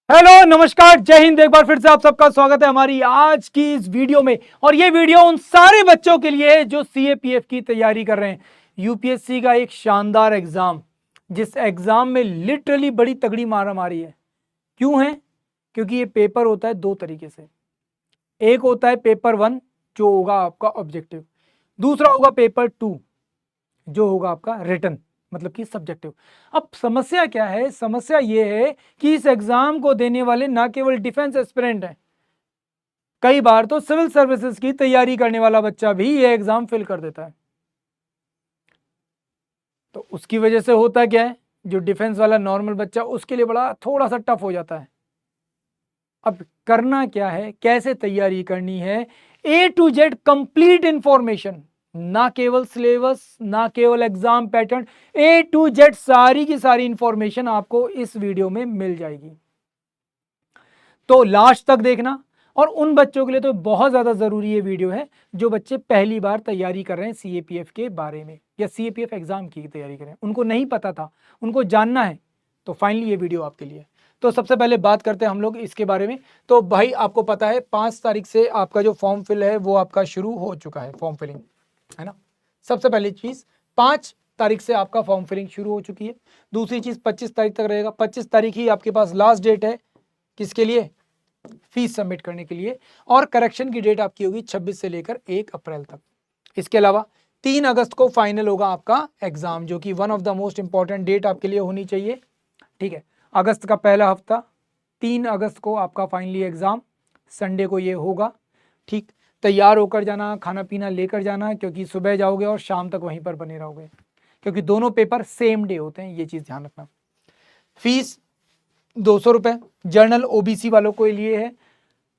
Hello नमस्कार जय हिंद। एक बार फिर से आप सबका स्वागत है हमारी आज की इस वीडियो में। और ये वीडियो उन सारे बच्चों के लिए है जो सीएपीएफ की तैयारी कर रहे हैं। यूपीएससी का एक शानदार एग्जाम, जिस एग्जाम में लिटरली बड़ी तगड़ी मारामारी है। क्यों है? क्योंकि ये पेपर होता है दो तरीके से। एक होता है पेपर 1 जो होगा आपका ऑब्जेक्टिव, दूसरा होगा पेपर 2 जो होगा आपका रिटन, मतलब कि सब्जेक्टिव। अब समस्या क्या है? समस्या ये है कि इस एग्जाम को देने वाले ना केवल डिफेंस एस्पिरेंट हैं, कई बार तो सिविल सर्विसेज की तैयारी करने वाला बच्चा भी ये एग्जाम फेल कर देता है। तो उसकी वजह से होता क्या है, जो डिफेंस वाला नॉर्मल बच्चा उसके लिए बड़ा थोड़ा सा टफ हो जाता है। अब करना क्या है, कैसे तैयारी करनी है, A to Z complete information, ना केवल सिलेबस ना केवल exam pattern, A to Z सारी की सारी इंफॉर्मेशन आपको इस वीडियो में मिल जाएगी। तो लास्ट तक देखना। और उन बच्चों के लिए तो बहुत ज्यादा जरूरी ये वीडियो है जो बच्चे पहली बार तैयारी कर रहे हैं सीएपीएफ के बारे में या सीएपीएफ एग्जाम की तैयारी कर रहे हैं, उनको नहीं पता था, उनको जानना है, तो फाइनली ये वीडियो आपके लिए। तो सबसे पहले बात करते हैं हम लोग इसके बारे में। तो भाई आपको पता है 5 तारीख से आपका जो फॉर्म फिल है वो आपका शुरू हो चुका है, फॉर्म फिलिंग, है ना। सबसे पहली चीज 5 तारीख से आपका फॉर्म फिलिंग शुरू हो चुकी है। दूसरी चीज 25 तारीख तक रहेगा। 25 तारीख ही आपके पास लास्ट डेट है किसके लिए? फीस सबमिट करने के लिए। और करेक्शन की डेट आपकी होगी 26 से लेकर 1 अप्रैल तक। इसके अलावा 3 अगस्त को फाइनल होगा आपका एग्जाम, जो कि one of the most important date आपके लिए होनी चाहिए। ठीक है, अगस्त का पहला हफ्ता 3 अगस्त को आपका फाइनली एग्जाम, संडे को ये होगा। ठीक, तैयार होकर जाना, खाना पीना लेकर जाना, क्योंकि सुबह जाओगे और शाम तक वहीं पर बने रहोगे, क्योंकि दोनों पेपर सेम डे होते हैं, ये चीज ध्यान रखना। फीस 200 रुपये जर्नल ओबीसी वालों के लिए है,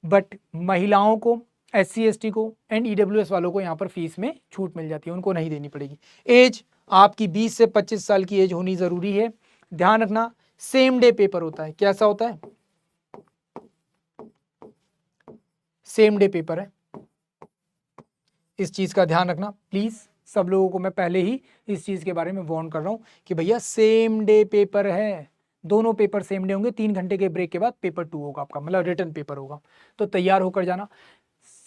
बट महिलाओं को, SC ST को एंड EWS वालों को यहाँ पर फीस में छूट मिल जाती है, उनको नहीं देनी पड़ेगी। एज आपकी 20 से 25 साल की एज होनी जरूरी है। ध्यान रखना, सेम डे पेपर होता है। कैसा होता है? सेम डे पेपर है, इस चीज का ध्यान रखना प्लीज। सब लोगों को मैं पहले ही इस चीज के बारे में वार्न कर रहा हूं कि भैया सेम डे पेपर है, दोनों पेपर सेम डे होंगे। 3 घंटे के ब्रेक के बाद पेपर 2 होगा आपका, मतलब रिटन पेपर होगा। तो तैयार होकर जाना।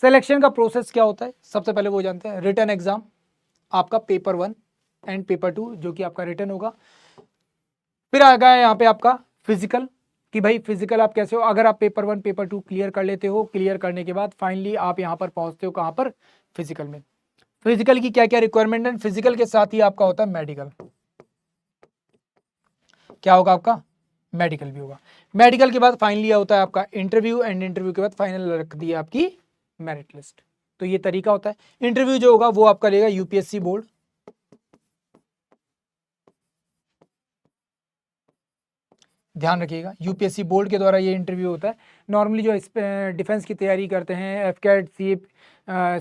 सिलेक्शन का प्रोसेस क्या होता है, सबसे पहले वो जानते हैं। रिटन एग्जाम आपका पेपर 1 एंड पेपर 2 जो कि आपका रिटन होगा। फिर आ गया यहाँ पे आपका फिजिकल, कि भाई फिजिकल आप कैसे हो। अगर आप पेपर 1 पेपर 2 क्लियर कर लेते हो, क्लियर करने के बाद फाइनली आप यहाँ पर पहुंचते हो कहाँ पर? फिजिकल में। फिजिकल की क्या क्या रिक्वायरमेंट है? फिजिकल के साथ ही आपका होता है मेडिकल। क्या होगा आपका? मेडिकल भी होगा। मेडिकल के बाद फाइनली होता है आपका इंटरव्यू, एंड इंटरव्यू के बाद फाइनल रख दी आपकी मेरिट लिस्ट। तो ये तरीका होता है। इंटरव्यू जो होगा वो आपका लेगा यूपीएससी बोर्ड। ध्यान रखिएगा, यूपीएससी बोर्ड के द्वारा ये इंटरव्यू होता है। नॉर्मली जो डिफेंस की तैयारी करते हैं, एफकेट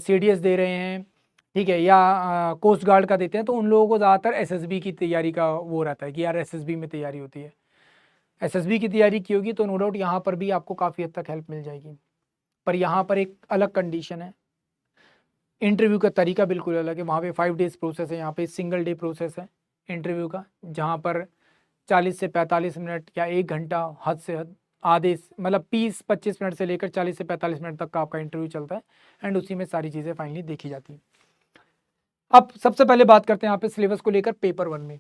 सीडीएस दे रहे हैं, ठीक है, या कोस्ट गार्ड का देते हैं, तो उन लोगों को ज़्यादातर एसएसबी की तैयारी का वो रहता है कि यार एसएसबी में तैयारी होती है। एसएसबी की तैयारी की होगी तो नो डाउट यहाँ पर भी आपको काफ़ी हद तक हेल्प मिल जाएगी। पर यहाँ पर एक अलग कंडीशन है, इंटरव्यू का तरीका बिल्कुल अलग है। वहाँ पे 5 डेज प्रोसेस है, यहाँ पे सिंगल डे प्रोसेस है इंटरव्यू का, जहाँ पर 40 से 45 मिनट या 1 घंटा, हद से हद आधे, मतलब 20-25 मिनट से लेकर 40 से 45 मिनट तक का आपका इंटरव्यू चलता है, एंड उसी में सारी चीज़ें फाइनली देखी जाती हैं। अब सबसे पहले बात करते हैं यहाँ पे सिलेबस को लेकर। पेपर 1 में,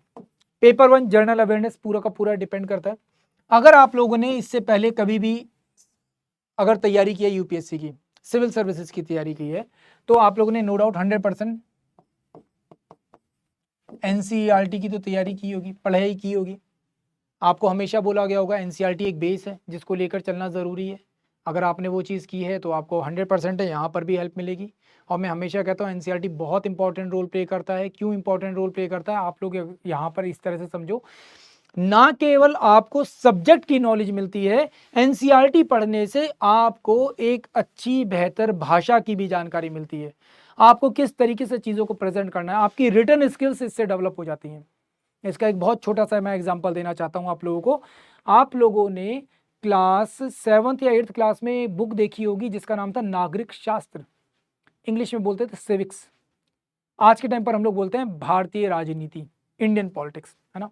पेपर 1 जर्नल अवेयरनेस पूरा का पूरा डिपेंड करता है। अगर आप लोगों ने इससे पहले कभी भी अगर तैयारी की है यूपीएससी की, सिविल सर्विसेज की तैयारी की है, तो आप लोगों ने नो डाउट 100% एनसीईआरटी की तो तैयारी की होगी, पढ़ाई की होगी। आपको हमेशा बोला गया होगा एनसीईआरटी एक बेस है जिसको लेकर चलना ज़रूरी है। अगर आपने वो चीज़ की है तो आपको 100% है, यहाँ पर भी हेल्प मिलेगी। और मैं हमेशा कहता हूँ एनसीईआरटी बहुत इंपॉर्टेंट रोल प्ले करता है। क्यों इंपॉर्टेंट रोल प्ले करता है, आप लोग यहाँ पर इस तरह से समझो, ना केवल आपको सब्जेक्ट की नॉलेज मिलती है, एनसीईआरटी पढ़ने से आपको एक अच्छी बेहतर भाषा की भी जानकारी मिलती है। आपको किस तरीके से चीज़ों को प्रेजेंट करना है, आपकी रिटन स्किल्स इससे डेवलप हो जाती हैं। इसका एक बहुत छोटा सा मैं एग्जांपल देना चाहता हूं आप लोगों को। आप लोगों ने क्लास 7th या 8th क्लास में बुक देखी होगी जिसका नाम था नागरिक शास्त्र, इंग्लिश में बोलते थे सिविक्स। आज के टाइम पर हम लोग बोलते हैं भारतीय राजनीति, इंडियन पॉलिटिक्स, है ना।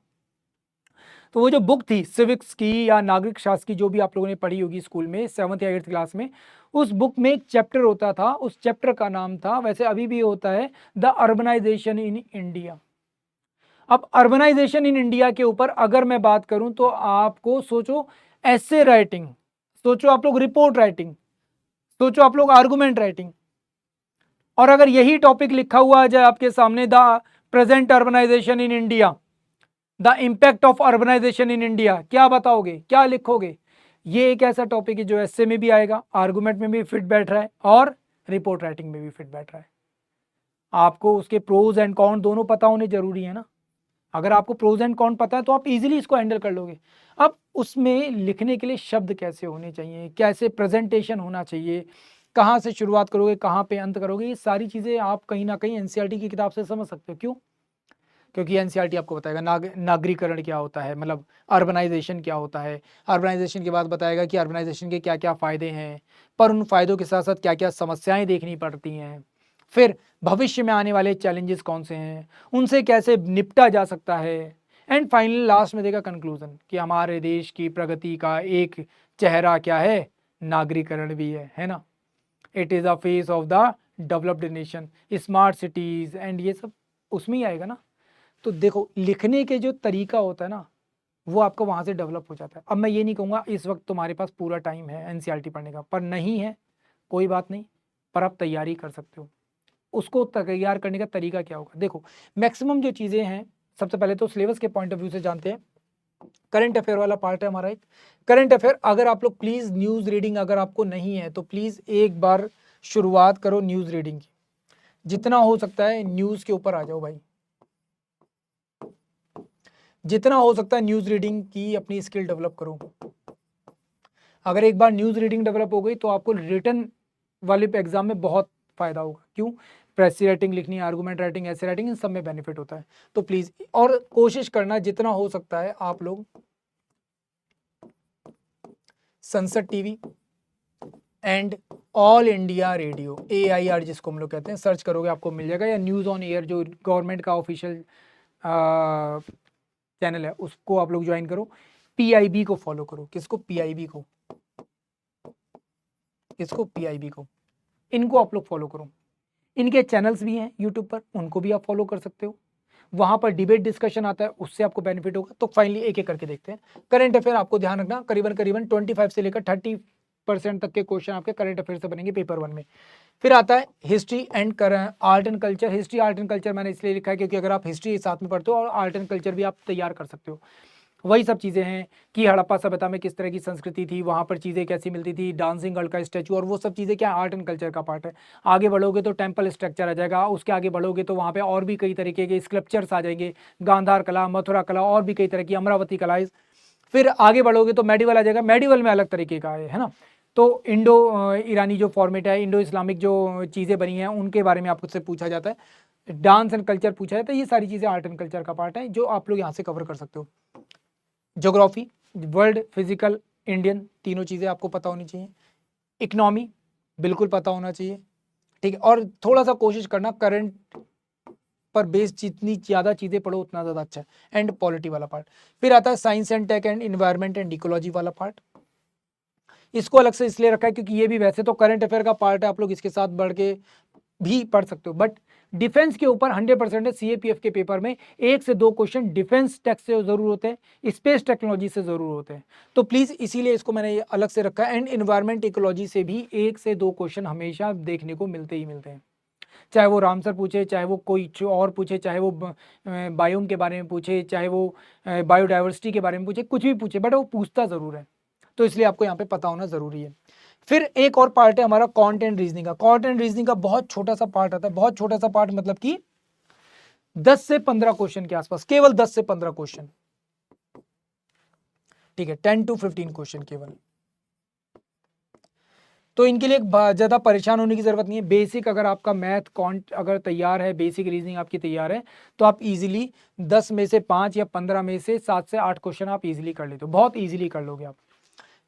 तो वो जो बुक थी सिविक्स की या नागरिक शास्त्र की, जो भी आप लोगों ने पढ़ी होगी स्कूल में 7th या 8th क्लास में, उस बुक में एक चैप्टर होता था, उस चैप्टर का नाम था, वैसे अभी भी होता है, द अर्बनाइजेशन इन इंडिया। अब अर्बनाइजेशन इन इंडिया के ऊपर अगर मैं बात करूं तो आपको सोचो एसे राइटिंग, सोचो आप लोग रिपोर्ट राइटिंग, सोचो आप लोग आर्गुमेंट राइटिंग, और अगर यही टॉपिक लिखा हुआ है आपके सामने, the present urbanisation in India, the impact of urbanisation in India, क्या बताओगे, क्या लिखोगे? ये एक ऐसा टॉपिक है जो एसे में भी आएगा, आर्गुमेंट में भी फिट बैठ रहा है और रिपोर्ट राइटिंग में भी फिट बैठ रहा है। आपको उसके प्रोज एंड कॉन दोनों पता होने जरूरी है ना। अगर आपको प्रोज एंड कॉन पता है तो आप इजीली इसको हैंडल कर लोगे। अब उसमें लिखने के लिए शब्द कैसे होने चाहिए, कैसे प्रेजेंटेशन होना चाहिए, कहाँ से शुरुआत करोगे, कहाँ पे अंत करोगे, ये सारी चीज़ें आप कहीं ना कहीं एनसीईआरटी की किताब से समझ सकते हो। क्यों? क्योंकि एनसीईआरटी आपको बताएगा नागरीकरण क्या होता है, मतलब अर्बनाइजेशन क्या होता है, अर्बनाइजेशन के बाद बताएगा कि अर्बनाइजेशन के क्या क्या फ़ायदे हैं, पर उन फ़ायदों के साथ साथ क्या क्या समस्याएं देखनी पड़ती हैं, फिर भविष्य में आने वाले चैलेंजेस कौन से हैं, उनसे कैसे निपटा जा सकता है, एंड फाइनली लास्ट में देगा कंक्लूजन कि हमारे देश की प्रगति का एक चेहरा क्या है, नागरीकरण भी है ना। It is a face of the developed nation, smart cities and ये सब उसमें ही आएगा ना। तो देखो लिखने के जो तरीका होता है ना, वो आपको वहाँ से डेवलप हो जाता है। अब मैं ये नहीं कहूँगा इस वक्त तुम्हारे पास पूरा टाइम है एनसीईआरटी पढ़ने का, पर नहीं है कोई बात नहीं, पर आप तैयारी कर सकते हो। उसको तैयार करने का तरीका क्या होगा, देखो मैक्सिमम जो चीज़ें हैं, सबसे पहले तो सिलेबस के पॉइंट ऑफ व्यू से जानते हैं। करंट अफेयर वाला पार्ट है हमारा एक। करंट अफेयर अगर आप लोग प्लीज़ न्यूज़ रीडिंग अगर आपको नहीं है तो प्लीज़ एक बार शुरुआत करो न्यूज़ रीडिंग की, जितना हो सकता है न्यूज़ के ऊपर आ जाओ भाई, जितना हो सकता है न्यूज़ रीडिंग की अपनी स्किल डेवलप करो। अगर एक बार न्यूज़ रीडिंग डेवलप हो गई तो आपको रिटर्न वाले एग्जाम में बहुत फायदा होगा। क्यों? प्रेस राइटिंग लिखनी, आर्गूमेंट राइटिंग, ऐसे राइटिंग, इन सब में बेनिफिट होता है। तो प्लीज़ और कोशिश करना जितना हो सकता है आप लोग संसद TV and all India radio, AIR जिसको हम लोग कहते हैं, सर्च करोगे आपको मिल जाएगा, या न्यूज़ ऑन एयर जो गवर्नमेंट का ऑफिशियल चैनल है उसको आप लोग ज्वाइन करो। PIB को फॉलो करो। किसको? PIB को। किसको? PIB को। इनको आप लोग फॉलो करो। इनके चैनल्स भी हैं यूट्यूब पर, उनको भी आप फॉलो कर सकते हो। वहां पर डिबेट डिस्कशन आता है, उससे आपको बेनिफिट होगा। तो फाइनली एक एक करके देखते हैं। करंट अफेयर आपको ध्यान रखना, करीबन करीबन 25 से लेकर 30% तक के क्वेश्चन आपके करंट अफेयर से बनेंगे पेपर 1 में। फिर आता है history and art and culture. History art and culture मैंने इसलिए लिखा है क्योंकि अगर आप हिस्ट्री साथ में पढ़ते हो और आर्ट एंड कल्चर भी आप तैयार कर सकते हो। वही सब चीज़ें हैं कि हड़प्पा सभ्यता में किस तरह की संस्कृति थी, वहाँ पर चीज़ें कैसी मिलती थी, डांसिंग गर्ल का स्टैचू, और वो सब चीज़ें क्या आर्ट एंड कल्चर का पार्ट है। आगे बढ़ोगे तो टेम्पल स्ट्रक्चर आ जाएगा, उसके आगे बढ़ोगे तो वहाँ पे और भी कई तरीके के स्कल्पचर्स आ जाएंगे, गांधार कला, मथुरा कला, और भी कई तरह की अमरावती कलाएँ। फिर आगे बढ़ोगे तो मेडिवल आ जाएगा, मेडिवल में अलग तरीके का है ना। तो इंडो ईरानी जो फॉर्मेट है, इंडो इस्लामिक जो चीज़ें बनी हैं उनके बारे में आपको से पूछा जाता है। डांस एंड कल्चर पूछा जाता है। ये सारी चीज़ें आर्ट एंड कल्चर का पार्ट है जो आप लोग यहाँ से कवर कर सकते हो। ज्योग्राफी, वर्ल्ड, फिजिकल, इंडियन, तीनों चीज़ें आपको पता होनी चाहिए। इकोनॉमी बिल्कुल पता होना चाहिए, ठीक है। और थोड़ा सा कोशिश करना करंट पर बेस्ड, जितनी ज़्यादा चीज़ें पढ़ो उतना ज़्यादा अच्छा है। एंड पॉलिटी वाला पार्ट। फिर आता है science and tech and environment and ecology वाला पार्ट। इसको अलग से इसलिए रखा है क्योंकि ये भी वैसे तो करंट अफेयर का पार्ट है, आप लोग इसके साथ बढ़ के भी पढ़ सकते हो, बट डिफेंस के ऊपर 100% है। CAPF के पेपर में 1 से 2 क्वेश्चन डिफेंस टेक से जरूर होते हैं, स्पेस टेक्नोलॉजी से जरूर होते हैं। तो प्लीज इसीलिए इसको मैंने ये अलग से रखा है। एंड इन्वायरमेंट इकोलॉजी से भी 1 से 2 क्वेश्चन हमेशा देखने को मिलते ही मिलते हैं, चाहे वो रामसर पूछे, चाहे वो कोई और पूछे, चाहे वो बायोम के बारे में पूछे, चाहे वो बायोडाइवर्सिटी के बारे में पूछे, कुछ भी पूछे, बट वो पूछता जरूर है। तो इसलिए आपको यहाँ पे पता होना जरूरी है। फिर एक और पार्ट है हमारा कंटेंट रीजनिंग का। कंटेंट रीजनिंग का बहुत छोटा सा पार्ट आता है, बहुत छोटा सा पार्ट मतलब कि 10 से 15 क्वेश्चन के आसपास, केवल 10 से 15 क्वेश्चन, ठीक है, 10 to 15 क्वेश्चन केवल। तो इनके लिए ज़्यादा परेशान होने की ज़रूरत नहीं है। बेसिक अगर आपका मैथ कॉन्ट अगर तैयार है, बेसिक रीजनिंग आपकी तैयार है, तो आप इजीली 10 में से 5 या 15 में से 7 से 8 क्वेश्चन आप इजीली कर लेते हो, बहुत इजीली कर लोगे आप।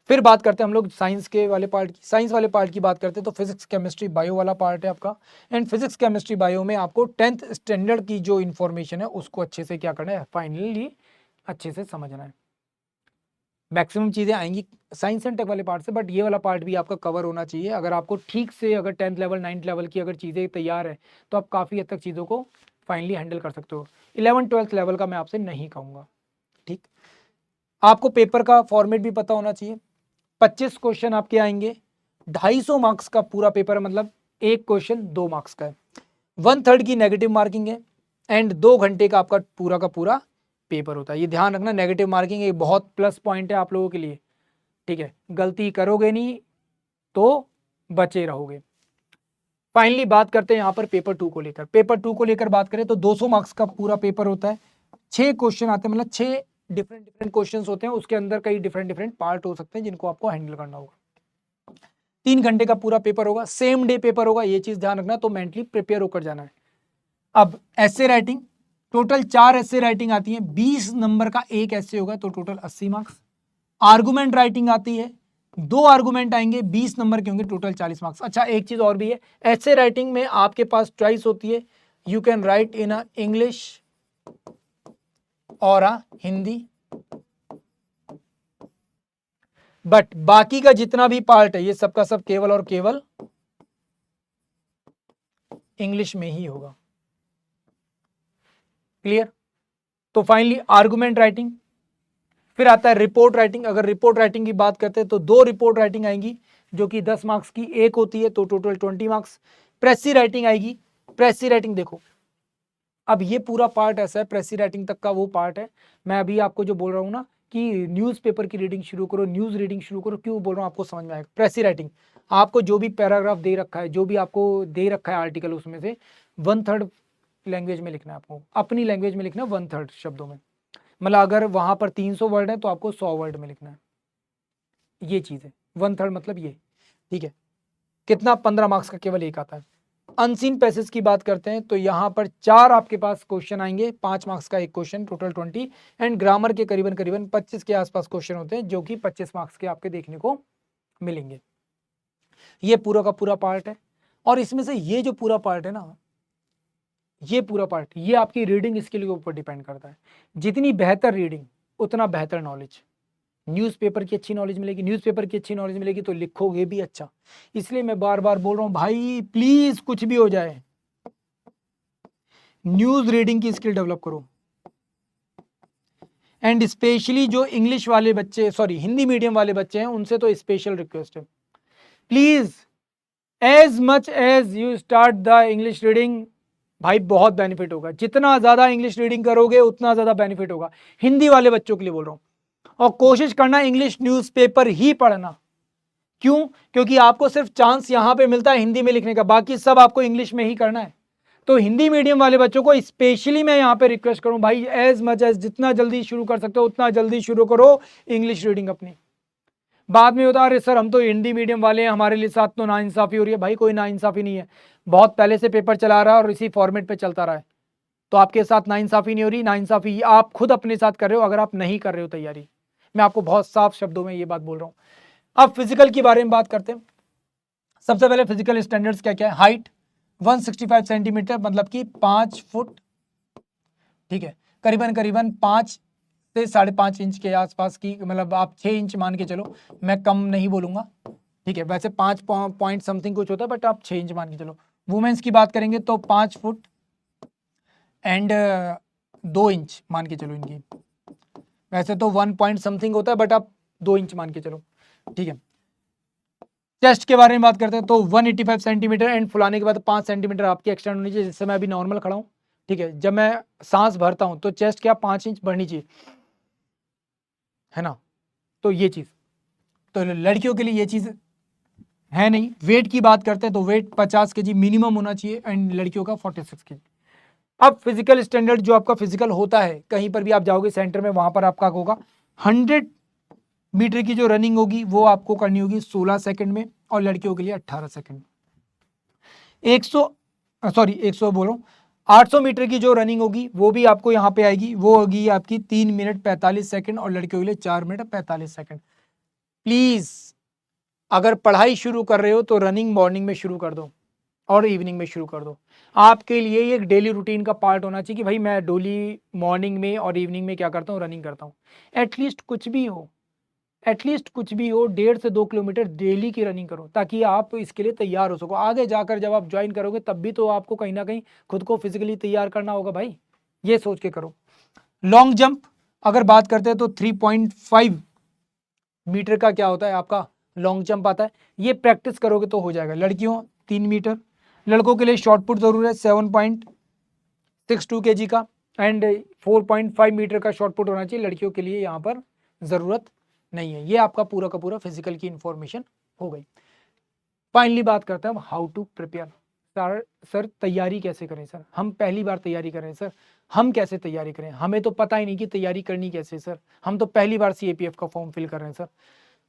फिर बात करते हैं हम लोग साइंस के वाले पार्ट की। साइंस वाले पार्ट की बात करते हैं तो फिजिक्स केमिस्ट्री बायो वाला पार्ट है आपका। एंड फिजिक्स केमिस्ट्री बायो में आपको 10th स्टैंडर्ड की जो इन्फॉर्मेशन है उसको अच्छे से क्या करना है, फाइनली अच्छे से समझना है। मैक्सिमम चीज़ें आएंगी साइंस एंड टेक वाले पार्ट से, बट ये वाला पार्ट भी आपका कवर होना चाहिए। अगर आपको ठीक से अगर 10th लेवल 9th लेवल की अगर चीज़ें तैयार है तो आप काफ़ी हद तक चीज़ों को फाइनली हैंडल कर सकते हो। 11 12th लेवल का मैं आपसे नहीं कहूँगा। ठीक, आपको पेपर का फॉर्मेट भी पता होना चाहिए। 25 क्वेश्चन आपके आएंगे, 250 मार्क्स का पूरा पेपर है, मतलब एक क्वेश्चन 2 मार्क्स का है, 1/3 की नेगेटिव मार्किंग है एंड 2 घंटे का आपका पूरा का पूरा पेपर होता है। ये ध्यान रखना, नेगेटिव मार्किंग एक बहुत प्लस पॉइंट है आप लोगों के लिए। ठीक है, गलती करोगे नहीं तो बचे रहोगे। फाइनली बात करते हैं यहाँ पर पेपर 2 को लेकर। पेपर 2 को लेकर बात करें तो 200 मार्क्स का पूरा पेपर होता है, 6 क्वेश्चन आते हैं, मतलब 6 डिफरेंट क्वेश्चंस होते हैं, उसके अंदर कई डिफरेंट पार्ट हो सकते हैं जिनको आपको हैंडल करना होगा। 3 घंटे का पूरा पेपर होगा, सेम डे पेपर होगा, ये चीज ध्यान रखना, तो मेंटली प्रिपेयर होकर जाना है। अब essay writing, total 4 essay writing आती है, 20 नंबर का एक एसे होगा तो टोटल 80 मार्क्स। आर्गुमेंट राइटिंग आती है, 2 आर्गुमेंट आएंगे, 20 नंबर के होंगे, टोटल 40 मार्क्स। अच्छा, एक चीज और भी है, एसे राइटिंग में आपके पास चॉइस होती है, you can write in a English और अ हिंदी, बट बाकी का जितना भी पार्ट है ये सबका सब केवल और केवल इंग्लिश में ही होगा। क्लियर? तो फाइनली आर्गुमेंट राइटिंग, फिर आता है रिपोर्ट राइटिंग। अगर रिपोर्ट राइटिंग की बात करते हैं तो 2 रिपोर्ट राइटिंग आएंगी जो कि 10 मार्क्स की एक होती है, तो टोटल 20 मार्क्स। प्रेसी राइटिंग आएगी, प्रेसी राइटिंग देखो, अब ये पूरा पार्ट ऐसा है, प्रेसी राइटिंग तक का वो पार्ट है, मैं अभी आपको जो बोल रहा हूँ ना कि न्यूज़पेपर की रीडिंग शुरू करो, न्यूज़ रीडिंग शुरू करो, क्यों बोल रहा हूँ आपको समझ में आएगा। प्रेसी राइटिंग, आपको जो भी पैराग्राफ दे रखा है, जो भी आपको दे रखा है आर्टिकल, उसमें से 1/3 लैंग्वेज में लिखना है आपको, अपनी लैंग्वेज में लिखना है, 1/3 शब्दों में, मतलब अगर वहां पर 300 वर्ड है तो आपको 100 वर्ड में लिखना है, ये चीज़ है 1/3 मतलब ये। ठीक है, कितना, 15 मार्क्स का केवल एक आता है। अनसीन पैसेज की बात करते हैं तो यहाँ पर 4 आपके पास क्वेश्चन आएंगे, 5 मार्क्स का एक क्वेश्चन, टोटल 20, एंड ग्रामर के करीबन करीबन 25 के आसपास क्वेश्चन होते हैं जो कि 25 मार्क्स के आपके देखने को मिलेंगे। ये पूरा का पूरा पार्ट है, और इसमें से ये जो पूरा पार्ट है ना, ये पूरा पार्ट ये आपकी रीडिंग स्किल के ऊपर डिपेंड करता है। जितनी बेहतर रीडिंग उतना बेहतर नॉलेज। न्यूज़पेपर की अच्छी नॉलेज मिलेगी, न्यूज़पेपर की अच्छी नॉलेज मिलेगी तो लिखोगे भी अच्छा। इसलिए मैं बार बार बोल रहा हूँ भाई, प्लीज कुछ भी हो जाए न्यूज़ रीडिंग की स्किल डेवलप करो। एंड स्पेशली जो इंग्लिश वाले बच्चे, सॉरी हिंदी मीडियम वाले बच्चे हैं, उनसे तो स्पेशल रिक्वेस्ट है, please as much as you start the English reading, भाई बहुत बेनिफिट होगा। जितना ज्यादा इंग्लिश रीडिंग करोगे उतना ज्यादा बेनिफिट होगा। हिंदी वाले बच्चों के लिए बोल रहा हूं, और कोशिश करना इंग्लिश न्यूज़पेपर ही पढ़ना। क्यों? क्योंकि आपको सिर्फ चांस यहां पे मिलता है हिंदी में लिखने का, बाकी सब आपको इंग्लिश में ही करना है। तो हिंदी मीडियम वाले बच्चों को स्पेशली मैं यहां पे रिक्वेस्ट करूं, भाई एज मच एज जितना जल्दी शुरू कर सकते हो उतना जल्दी शुरू करो इंग्लिश रीडिंग अपनी। बाद में होता, अरे सर हम तो हिंदी मीडियम वाले हैं, हमारे लिए साथ तो नाइंसाफी हो रही है। भाई कोई नाइंसाफी नहीं है, बहुत पहले से पेपर चला रहा है और इसी फॉर्मेट पे चलता रहा है, तो आपके साथ नाइंसाफी नहीं हो रही। नाइंसाफी आप खुद अपने साथ कर रहे हो अगर आप नहीं कर रहे हो तैयारी। मैं आपको बहुत साफ शब्दों में ये बात बोल रहा हूं। अब फिजिकल के बारे में बात करते हैं। सबसे पहले फिजिकल स्टैंडर्ड्स क्या क्या है। हाइट 165 सेंटीमीटर, मतलब कि 5 फुट, ठीक है, करीबन करीबन 5 से 5.5 इंच के आसपास की, मतलब आप 6 इंच मान के चलो, मैं कम नहीं बोलूंगा। ठीक है, वैसे 5 पॉइंट समथिंग कुछ होता है, बट आप 6 इंच मान के चलो। वुमेन्स की बात करेंगे तो 5 फुट एंड 2 इंच मान के चलो इनकी, वैसे तो 1 पॉइंट समथिंग होता है, बट आप 2 इंच मान के चलो। ठीक है, चेस्ट के बारे में बात करते हैं तो 185 सेंटीमीटर, एंड फुलाने के बाद 5 सेंटीमीटर आपकी एक्सटेंड होनी चाहिए, जिससे मैं अभी नॉर्मल खड़ा हूँ। ठीक है, जब मैं सांस भरता हूँ तो चेस्ट क्या 5 इंच बढ़नी चाहिए, है ना। तो ये चीज, तो लड़कियों के लिए ये चीज है नहीं। वेट की बात करते हैं तो वेट 50 केजी मिनिमम होना चाहिए, एंड लड़कियों का 46 केजी। अब फिजिकल स्टैंडर्ड जो आपका फिजिकल होता है, कहीं पर भी आप जाओगे सेंटर में, वहां पर आपका होगा 100 मीटर की जो रनिंग होगी वो आपको करनी होगी 16 सेकंड में, और लड़कियों के लिए 18 सेकंड। 100 सॉरी 100 बोल रहा हूँ, 800 मीटर की जो रनिंग होगी वो भी आपको यहाँ पे आएगी, वो होगी आपकी 3 मिनट 45 सेकंड, और लड़कियों के लिए 4 मिनट 45 सेकंड। प्लीज अगर पढ़ाई शुरू कर रहे हो तो रनिंग मॉर्निंग में शुरू कर दो और इवनिंग में शुरू कर दो। आपके लिए ये एक डेली रूटीन का पार्ट होना चाहिए कि भाई मैं डेली मॉर्निंग में और इवनिंग में क्या करता हूँ, रनिंग करता हूँ। एटलीस्ट कुछ भी हो, एटलीस्ट कुछ भी हो 1.5 से 2 किलोमीटर डेली की रनिंग करो, ताकि आप इसके लिए तैयार हो सको। आगे जाकर जब आप ज्वाइन करोगे तब भी तो आपको कहीं ना कहीं खुद को फिजिकली तैयार करना होगा भाई, ये सोच के करो। लॉन्ग जंप अगर बात करते हैं तो 3.5 मीटर का क्या होता है आपका लॉन्ग जंप आता है, ये प्रैक्टिस करोगे तो हो जाएगा। लड़कियों 3 मीटर, लड़कों के लिए शॉर्ट पुट जरूर है 7.62 kg का, एंड 4.5 मीटर का शॉर्ट पुट होना चाहिए। लड़कियों के लिए यहाँ पर ज़रूरत नहीं है। ये आपका पूरा का पूरा फिजिकल की इंफॉर्मेशन हो गई। फाइनली बात करते हैं हम हाउ टू प्रिपेयर। सर तैयारी कैसे करें सर, हम पहली बार तैयारी करें सर, हम कैसे तैयारी करें, हमें तो पता ही नहीं कि तैयारी करनी कैसे सर, हम तो पहली बार CAPF का फॉर्म फिल कर रहे हैं सर।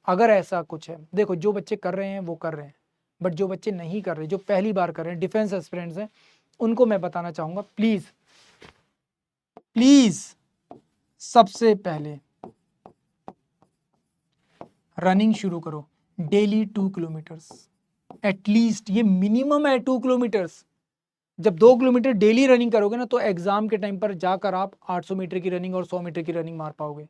अगर ऐसा कुछ है, देखो जो बच्चे कर रहे हैं वो कर रहे हैं, बट जो बच्चे नहीं कर रहे, जो पहली बार कर रहे हैं, डिफेंस एस्पिरेंट्स हैं, उनको मैं बताना चाहूँगा प्लीज़ प्लीज़ सबसे पहले रनिंग शुरू करो डेली 2 किलोमीटर्स एटलीस्ट, ये मिनिमम है 2 किलोमीटर्स। जब 2 किलोमीटर डेली रनिंग करोगे ना तो एग्जाम के टाइम पर जाकर आप 800 मीटर की रनिंग और 100 मीटर की रनिंग मार पाओगे।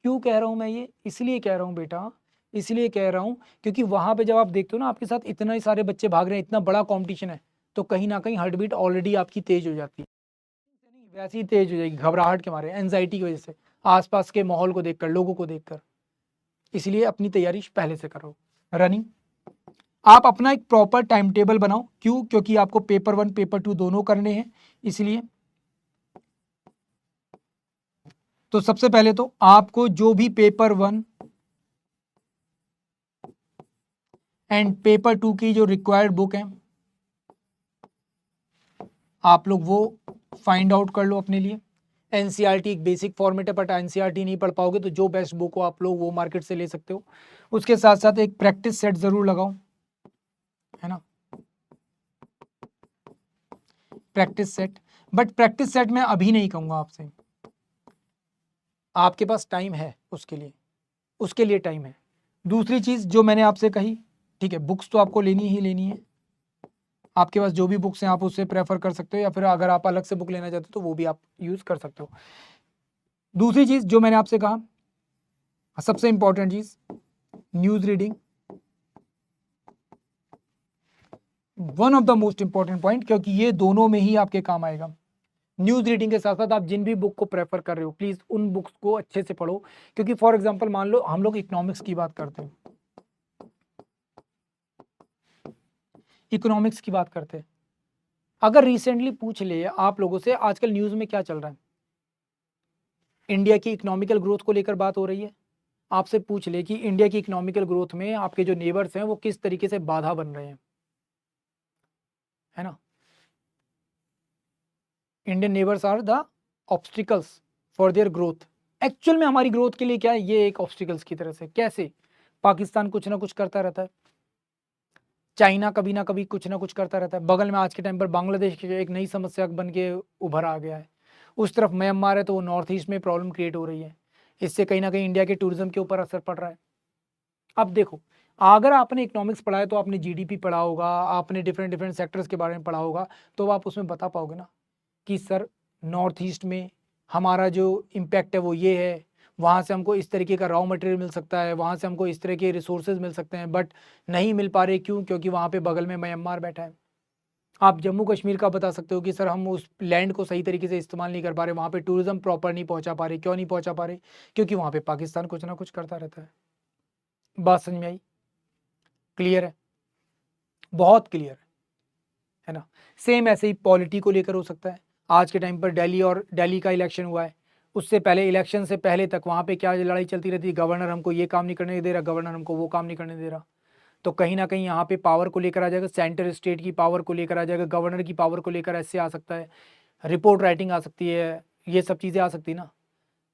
क्यों कह रहा हूँ मैं ये, इसलिए कह रहा हूँ बेटा, इसलिए कह रहा हूँ क्योंकि वहां पे जब आप देखते हो ना आपके साथ इतना ही सारे बच्चे भाग रहे हैं, इतना बड़ा कंपटीशन है, तो कहीं ना कहीं हार्ट बीट ऑलरेडी आपकी तेज हो जाती है, वैसी ही तेज हो जाएगी घबराहट के मारे, एंजाइटी की वजह से, आसपास के माहौल को देखकर, लोगों को देखकर। इसलिए अपनी तैयारी पहले से करो। रनिंग आप अपना एक प्रॉपर टाइम टेबल बनाओ, क्यों, क्योंकि आपको पेपर 1 पेपर 2 दोनों करने हैं, इसलिए। तो सबसे पहले तो आपको जो भी पेपर 1 एंड पेपर 2 की जो रिक्वायर्ड बुक है आप लोग वो फाइंड आउट कर लो अपने लिए। एनसीईआरटी एक बेसिक फॉर्मेट है, बट एनसीईआरटी नहीं पढ़ पाओगे तो जो बेस्ट बुक हो आप लोग वो मार्केट से ले सकते हो। उसके साथ साथ एक प्रैक्टिस सेट जरूर लगाओ, है ना, practice set. But practice set मैं अभी नहीं कहूंगा आपसे, आपके पास टाइम है उसके लिए, उसके लिए टाइम है। दूसरी चीज जो मैंने आपसे कही, ठीक है, बुक्स तो आपको लेनी ही लेनी है, आपके पास जो भी बुक्स हैं आप उससे प्रेफर कर सकते हो, या फिर अगर आप अलग से बुक लेना चाहते हो तो वो भी आप यूज कर सकते हो। दूसरी चीज जो मैंने आपसे कहा, सबसे इंपॉर्टेंट चीज, news reading, one of the most important point, क्योंकि ये दोनों में ही आपके काम आएगा। न्यूज रीडिंग के साथ साथ आप जिन भी बुक को प्रेफर कर रहे हो प्लीज उन बुक्स को अच्छे से पढ़ो। क्योंकि फॉर एग्जांपल मान लो हम लोग इकोनॉमिक्स की बात करते हैं, इकोनॉमिक्स की बात करते हैं, अगर रिसेंटली पूछ ले आप लोगों से आजकल न्यूज में क्या चल रहा है, इंडिया की इकोनॉमिकल ग्रोथ को लेकर बात हो रही है, आपसे पूछ ले कि इंडिया की इकोनॉमिकल ग्रोथ में आपके जो नेबर्स हैं वो किस तरीके से बाधा बन रहे हैं, है ना। Indian neighbours are the obstacles for their growth. Actual में हमारी ग्रोथ के लिए क्या है, ये एक ऑब्स्टिकल्स की तरह से। कैसे, पाकिस्तान कुछ ना कुछ करता रहता है, चाइना कभी ना कभी कुछ ना कुछ करता रहता है, बगल में आज के टाइम पर बांग्लादेश की एक नई समस्या बन के उभर आ गया है, उस तरफ म्यांमार है तो वो नॉर्थ ईस्ट में प्रॉब्लम क्रिएट हो रही है, इससे कहीं ना कहीं इंडिया के टूरिज्म के ऊपर असर पड़ रहा है। अब देखो, अगर आपने इकोनॉमिक्स पढ़ा है तो आपने जीडीपी पढ़ा होगा, आपने डिफरेंट डिफरेंट सेक्टर्स के बारे में पढ़ा होगा, तो आप उसमें बता पाओगे ना कि सर नॉर्थ ईस्ट में हमारा जो इम्पैक्ट है वो ये है, वहाँ से हमको इस तरीके का रॉ मटेरियल मिल सकता है, वहाँ से हमको इस तरह के रिसोर्सेज मिल सकते हैं, बट नहीं मिल पा रहे, क्यों, क्योंकि वहाँ पे बगल में म्यांमार बैठा है। आप जम्मू कश्मीर का बता सकते हो कि सर हम उस लैंड को सही तरीके से इस्तेमाल नहीं कर पा रहे, वहाँ पे टूरिज्म प्रॉपर नहीं पहुँचा पा रहे, क्यों नहीं पहुँचा पा रहे, क्योंकि वहाँ पे पाकिस्तान कुछ ना कुछ करता रहता है। बात समझ में आई, क्लियर है, बहुत क्लियर है ना। सेम ऐसे ही पॉलिटी को लेकर हो सकता है, आज के टाइम पर दिल्ली का इलेक्शन हुआ है, उससे पहले इलेक्शन से पहले तक वहाँ पे क्या लड़ाई चलती रहती है, गवर्नर हमको ये काम नहीं करने दे रहा, गवर्नर हमको वो काम नहीं करने दे रहा। तो कहीं ना कहीं यहाँ पे पावर को लेकर आ जाएगा, सेंटर स्टेट की पावर को लेकर आ जाएगा, गवर्नर की पावर को लेकर ऐसे आ सकता है, रिपोर्ट राइटिंग आ सकती है, ये सब चीज़ें आ सकती है ना।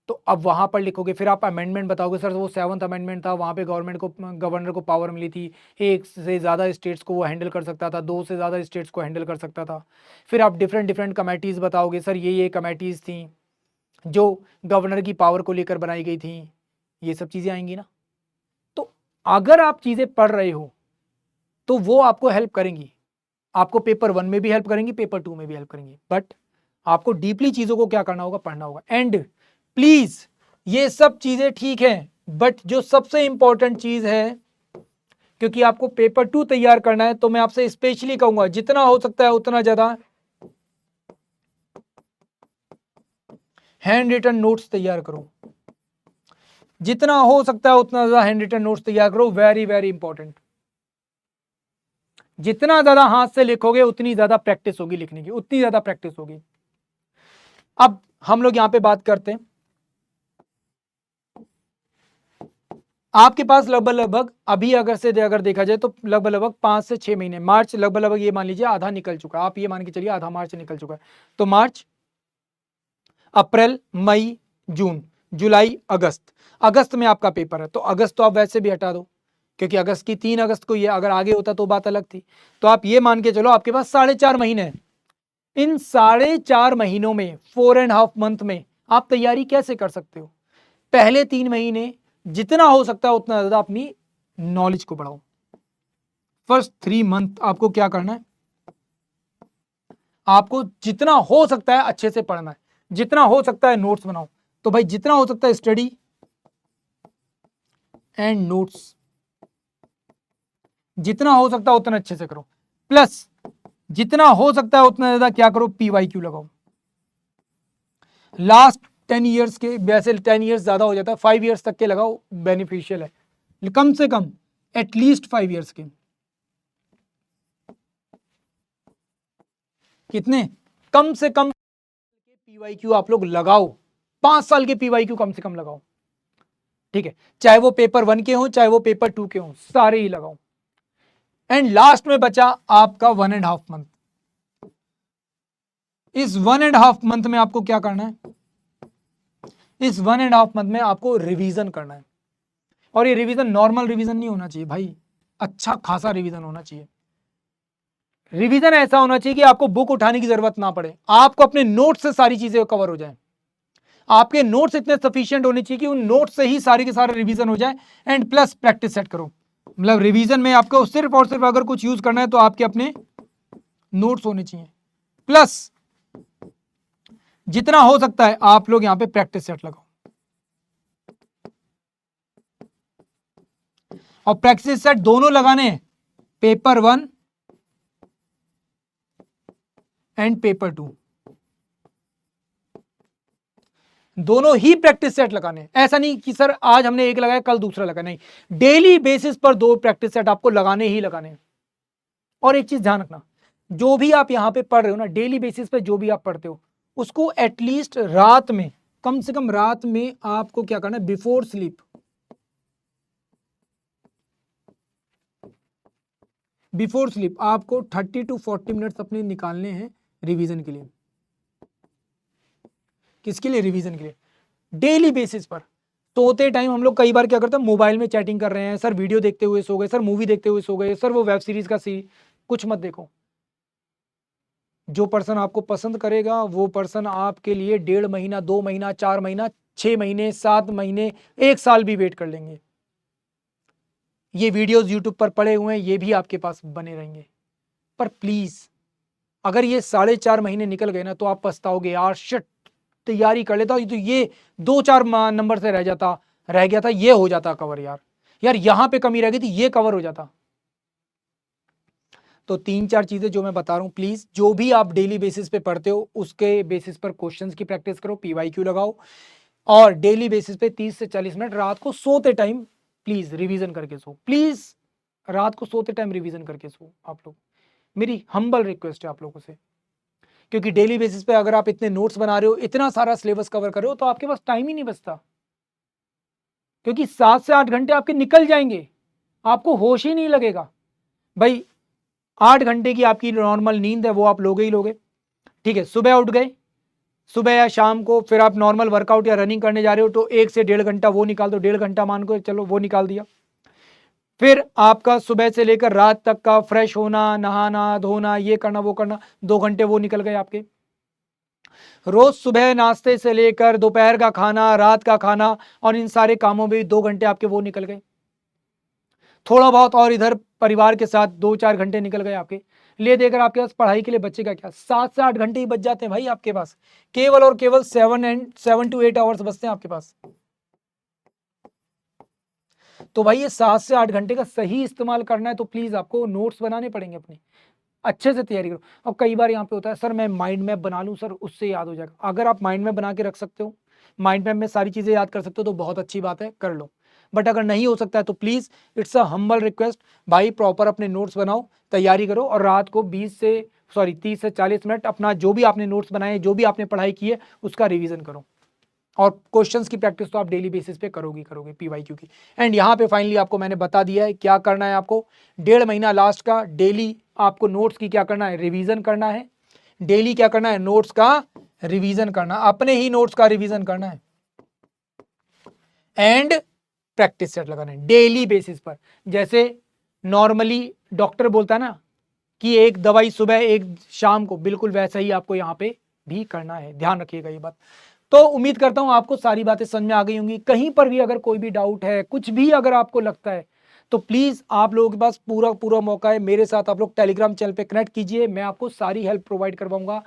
तो अब वहाँ पर लिखोगे, फिर आप अमेंडमेंट बताओगे, सर वो 7th अमेंडमेंट था, वहाँ पे गवर्नर को पावर मिली थी, एक से ज़्यादा स्टेट्स को वो हैंडल कर सकता था, 2 से ज़्यादा स्टेट्स को हैंडल कर सकता था। फिर आप डिफरेंट डिफरेंट कमेटीज़ बताओगे, सर ये कमेटीज़ थी जो गवर्नर की पावर को लेकर बनाई गई थी, ये सब चीज़ें आएंगी ना। तो अगर आप चीज़ें पढ़ रहे हो तो वो आपको हेल्प करेंगी, आपको पेपर 1 में भी हेल्प करेंगी, पेपर 2 में भी हेल्प करेंगी, बट आपको डीपली चीज़ों को क्या करना होगा, पढ़ना होगा। एंड प्लीज ये सब चीजें ठीक है, बट जो सबसे इंपॉर्टेंट चीज है, क्योंकि आपको पेपर 2 तैयार करना है, तो मैं आपसे स्पेशली कहूंगा जितना हो सकता है उतना ज्यादा हैंड रिटन नोट्स तैयार करो। जितना हो सकता है उतना ज्यादा हैंड रिटन नोट्स तैयार करो। Very very important. जितना ज्यादा हाथ से लिखोगे उतनी ज्यादा प्रैक्टिस होगी लिखने की, उतनी ज्यादा प्रैक्टिस होगी। अब हम लोग यहां पे बात करते हैं, आपके पास लगभग अभी अगर देखा जाए तो लगभग 5 से 6 महीने, मार्च लगभग ये मान लीजिए आधा निकल चुका है, आप ये मान के चलिए आधा मार्च निकल चुका है। तो मार्च, अप्रैल, मई, जून, जुलाई, अगस्त, अगस्त में आपका पेपर है। तो अगस्त तो आप वैसे भी हटा दो, क्योंकि अगस्त की 3 अगस्त को ये अगर आगे होता तो बात अलग थी। तो आप ये मान के चलो आपके पास 4.5 महीने हैं। इन 4.5 महीनों में 4.5 मंथ में आप तैयारी कैसे कर सकते हो? पहले 3 महीने जितना हो सकता है उतना ज्यादा अपनी नॉलेज को बढ़ाओ। फर्स्ट 3 मंथ आपको क्या करना है? आपको जितना हो सकता है अच्छे से पढ़ना है, जितना हो सकता है नोट्स बनाओ। तो भाई जितना हो सकता है स्टडी एंड नोट्स, जितना हो सकता है उतना अच्छे से करो। प्लस जितना हो सकता है उतना ज्यादा क्या करो? पीवाईक्यू लगाओ। लास्ट 10 ईयर्स के, वैसे 10 ईयर्स ज्यादा हो जाता है, 5 ईयर्स तक के लगाओ, बेनिफिशियल है। कम से कम एटलीस्ट 5 ईयर्स के। कितने? कम से कम पीवाईक्यू आप लोग लगाओ, 5 साल के पीवाईक्यू कम से कम लगाओ। ठीक है, चाहे वो पेपर 1 के हो चाहे वो पेपर 2 के हो, सारे ही लगाओ। एंड लास्ट में बचा आपका 1.5 मंथ। इस 1.5 मंथ में आपको क्या करना है? इस 1.5 मंथ में आपको रिवीजन करना है। और ये रिवीजन नॉर्मल रिवीजन नहीं होना चाहिए भाई, अच्छा खासा रिवीजन होना चाहिए। रिवीजन ऐसा होना चाहिए कि आपको बुक उठाने की जरूरत ना पड़े, आपको अपने नोट से सारी चीजें कवर हो जाए। आपके नोट्स इतने सफिशिएंट होने चाहिए कि उन नोट से ही सारे के सारे रिवीजन हो जाए। एंड प्लस प्रैक्टिस सेट करो, मतलब रिवीजन में आपको सिर्फ और सिर्फ अगर कुछ यूज करना है तो आपके अपने नोट्स होने चाहिए। प्लस जितना हो सकता है आप लोग यहां पे प्रैक्टिस सेट लगाओ। और प्रैक्टिस सेट दोनों लगाने हैं, पेपर 1 एंड पेपर 2, दोनों ही प्रैक्टिस सेट लगाने हैं। ऐसा नहीं कि सर आज हमने एक लगाया कल दूसरा लगा, नहीं, डेली बेसिस पर 2 प्रैक्टिस सेट आपको लगाने ही लगाने हैं। और एक चीज ध्यान रखना, जो भी आप यहां पे पढ़ रहे हो ना, डेली बेसिस पे जो भी आप पढ़ते हो उसको एटलीस्ट रात में, कम से कम रात में आपको क्या करना है? बिफोर स्लीप, बिफोर स्लीप आपको 30 to 40 मिनट्स अपने निकालने हैं रिवीजन के लिए। किसके लिए? रिवीजन के लिए। डेली बेसिस पर सोते टाइम हम लोग कई बार क्या करते हैं, मोबाइल में चैटिंग कर रहे हैं, सर वीडियो देखते हुए सो गए, सर मूवी देखते हुए सो गए, सर वो वेब सीरीज का कुछ मत देखो। जो पर्सन आपको पसंद करेगा वो पर्सन आपके लिए 1.5 महीना, 2 महीना, 4 महीना, 6 महीने, 7 महीने, 1 साल भी वेट कर लेंगे। ये वीडियोस यूट्यूब पर पड़े हुए हैं, ये भी आपके पास बने रहेंगे। पर प्लीज अगर ये 4.5 महीने निकल गए ना तो आप पछताओगे, यार शिट तैयारी कर लेता तो ये 2-4 नंबर से रह गया था, ये हो जाता कवर, यार यहां पे कमी रह गई थी, ये कवर हो जाता। तो 3-4 चीजें जो मैं बता रहा हूं, प्लीज जो भी आप डेली बेसिस पे पढ़ते हो उसके बेसिस पर क्वेश्चंस की प्रैक्टिस करो, पीवाईक्यू लगाओ। और डेली बेसिस पे 30 से 40 मिनट रात को सोते टाइम प्लीज रिवीजन करके सो। प्लीज रात को सोते टाइम रिवीजन करके सो आप लोग, मेरी हम्बल रिक्वेस्ट है आप लोगों से। क्योंकि डेली बेसिस पे अगर आप इतने नोट्स बना रहे हो, इतना सारा सिलेबस कवर कर रहे हो, तो आपके पास टाइम ही नहीं बचता। क्योंकि 7 से 8 घंटे आपके निकल जाएंगे, आपको होश ही नहीं लगेगा। भाई 8 घंटे की आपकी नॉर्मल नींद है वो आप लोगे ही लोगे। ठीक है, सुबह उठ गए, सुबह या शाम को फिर आप नॉर्मल वर्कआउट या रनिंग करने जा रहे हो तो 1 से 1.5 घंटा वो निकाल दो, 1.5 घंटा मान को चलो वो निकाल दिया। फिर आपका सुबह से लेकर रात तक का फ्रेश होना, नहाना धोना, ये करना वो करना, 2 घंटे वो निकल गए आपके। रोज सुबह नाश्ते से लेकर दोपहर का खाना, रात का खाना और इन सारे कामों में 2 घंटे आपके वो निकल गए। थोड़ा बहुत और इधर परिवार के साथ 2-4 घंटे निकल गए आपके लिए। देकर आपके पास पढ़ाई के लिए बचेगा क्या? 7 से 8 घंटे ही बच जाते हैं भाई आपके पास, केवल और केवल 7 to 8 आवर्स बचते हैं आपके पास। तो भाई ये 7 से 8 घंटे का सही इस्तेमाल करना है तो प्लीज आपको नोट्स बनाने पड़ेंगे अपने, अच्छे से तैयारी करो। अब कई बार यहाँ पे होता है सर मैं माइंड मैप बना लूँ सर उससे याद हो जाएगा। अगर आप माइंड मैप बना के रख सकते हो, माइंड मैप में सारी चीजें याद कर सकते हो तो बहुत अच्छी बात है, कर लो। बट अगर नहीं हो सकता है तो please it's a humble request, भाई प्रॉपर अपने नोट्स बनाओ, तैयारी करो और रात को 30 से 40 मिनट अपना जो भी आपने नोट्स बनाए, जो भी आपने पढ़ाई की है उसका रिवीजन करो। और क्वेश्चंस की प्रैक्टिस तो आप डेली बेसिस पे करोगे पीवाईक्यू की। एंड यहाँ पे फाइनली आपको मैंने बता दिया है क्या करना है आपको। 1.5 महीना लास्ट का डेली आपको नोट्स की क्या करना है, रिवीजन करना है। डेली क्या करना है, नोट्स का रिवीजन करना, अपने ही नोट्स का रिवीजन करना है एंड प्रैक्टिस सेट लगाना है डेली बेसिस पर। जैसे नॉर्मली डॉक्टर बोलता है ना कि एक दवाई सुबह एक शाम को, बिल्कुल वैसा ही आपको यहाँ पे भी करना है, ध्यान रखिएगा ये बात। तो उम्मीद करता हूं आपको सारी बातें समझ में आ गई होंगी। कहीं पर भी अगर कोई भी डाउट है, कुछ भी अगर आपको लगता है तो प्लीज आप लोगों के पास पूरा मौका है, मेरे साथ आप लोग टेलीग्राम चैनल पे कनेक्ट कीजिए, मैं आपको सारी हेल्प प्रोवाइड करवाऊंगा।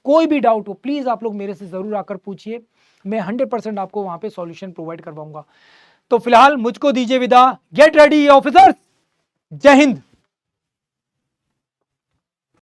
कोई भी डाउट हो प्लीज आप लोग मेरे से जरूर आकर पूछिए, मैं 100% आपको वहां पे सॉल्यूशन प्रोवाइड करवाऊंगा। तो फिलहाल मुझको दीजिए विदा, गेट रेडी ऑफिसर्स, जय हिंद।